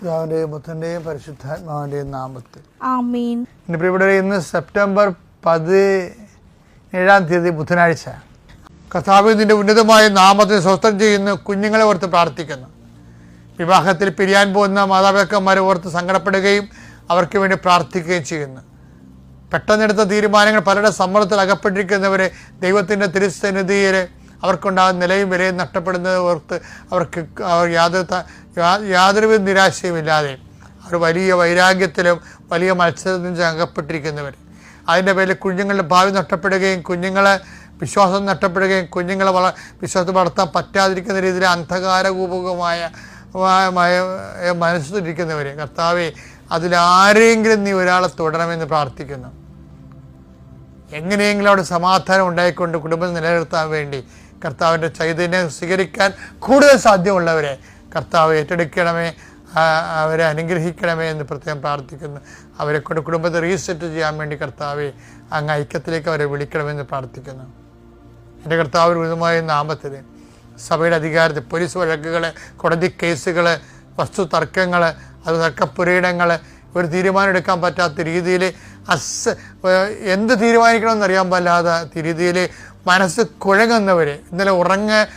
പിതാവിന്റെയും പുത്രന്റെയും പരിശുദ്ധാത്മാവിന്റെയും നാമത്തിൽ ആമേൻ. പ്രിയപ്പെട്ടവരെ, ഇന്ന് സെപ്റ്റംബർ 17 ബുധനാഴ്ച. കർത്താവേ, നിന്റെ ഉന്നതമായ നാമത്തിന് സ്വസ്ഥം ചെയ്യുന്ന കുഞ്ഞുങ്ങളെ ഓർത്ത് പ്രാർത്ഥിക്കുന്നു. വിവാഹത്തിൽ പിരിയാൻ പോകുന്ന മാതാപിതാക്കന്മാരെ ഓർത്ത് സങ്കടപ്പെടുകയും അവർക്ക് വേണ്ടി പ്രാർത്ഥിക്കുകയും ചെയ്യുന്നു. പെട്ടെന്നെടുത്ത തീരുമാനങ്ങൾ പലരുടെ സമ്മർദ്ദത്തിൽ അകപ്പെട്ടിരിക്കുന്നവരെ ദൈവത്തിൻ്റെ തിരുസന്നിധിയിൽ അവർക്കുണ്ടാകുന്ന നിലയും വിലയും നഷ്ടപ്പെടുന്നത് ഓർത്ത് അവർക്ക് യാതൊരുവിധ നിരാശയുമില്ലാതെ അവർ വലിയ വൈരാഗ്യത്തിലും വലിയ മത്സരത്തിലും അകപ്പെട്ടിരിക്കുന്നവർ, അതിൻ്റെ പേരിൽ കുഞ്ഞുങ്ങളുടെ ഭാവി നഷ്ടപ്പെടുകയും കുഞ്ഞുങ്ങളെ വിശ്വാസം നഷ്ടപ്പെടുകയും കുഞ്ഞുങ്ങളെ വിശ്വാസം വളർത്താൻ പറ്റാതിരിക്കുന്ന രീതിയിൽ അന്ധകാരകൂപകമായ മനസ്സിലിരിക്കുന്നവർ, കർത്താവെ, അതിലാരെങ്കിലും നീ ഒരാളെ തുടരണമെന്ന് പ്രാർത്ഥിക്കുന്നു. എങ്ങനെയെങ്കിലും അവിടെ സമാധാനം ഉണ്ടായിക്കൊണ്ട് കുടുംബം നിലനിർത്താൻ വേണ്ടി കർത്താവിൻ്റെ ചൈതന്യം സ്വീകരിക്കാൻ കൂടുതൽ സാധ്യമുള്ളവരെ കർത്താവ് ഏറ്റെടുക്കണമേ, അവരെ അനുഗ്രഹിക്കണമേ എന്ന് പ്രത്യേകം പ്രാർത്ഥിക്കുന്നു. അവരെ കൊണ്ട് കുടുംബത്തെ റീസെറ്റ് ചെയ്യാൻ വേണ്ടി കർത്താവെ അങ്ങ് ഐക്യത്തിലേക്ക് അവരെ വിളിക്കണമെന്ന് പ്രാർത്ഥിക്കുന്നു. എൻ്റെ കർത്താവ് ഉന്നതമായ നാമത്തിൽ സഭയുടെ അധികാരത്തിൽ പോലീസ് വഴക്കുകൾ, കോടതി കേസുകൾ, വസ്തു തർക്കങ്ങൾ, അത് തർക്കപ്പുരയിടങ്ങൾ, ഒരു തീരുമാനം എടുക്കാൻ പറ്റാത്ത രീതിയിൽ എന്ത് തീരുമാനിക്കണമെന്ന് അറിയാൻ പാടില്ലാത്ത രീതിയിൽ മനസ്സ് കുഴങ്ങുന്നവർ, ഇന്നലെ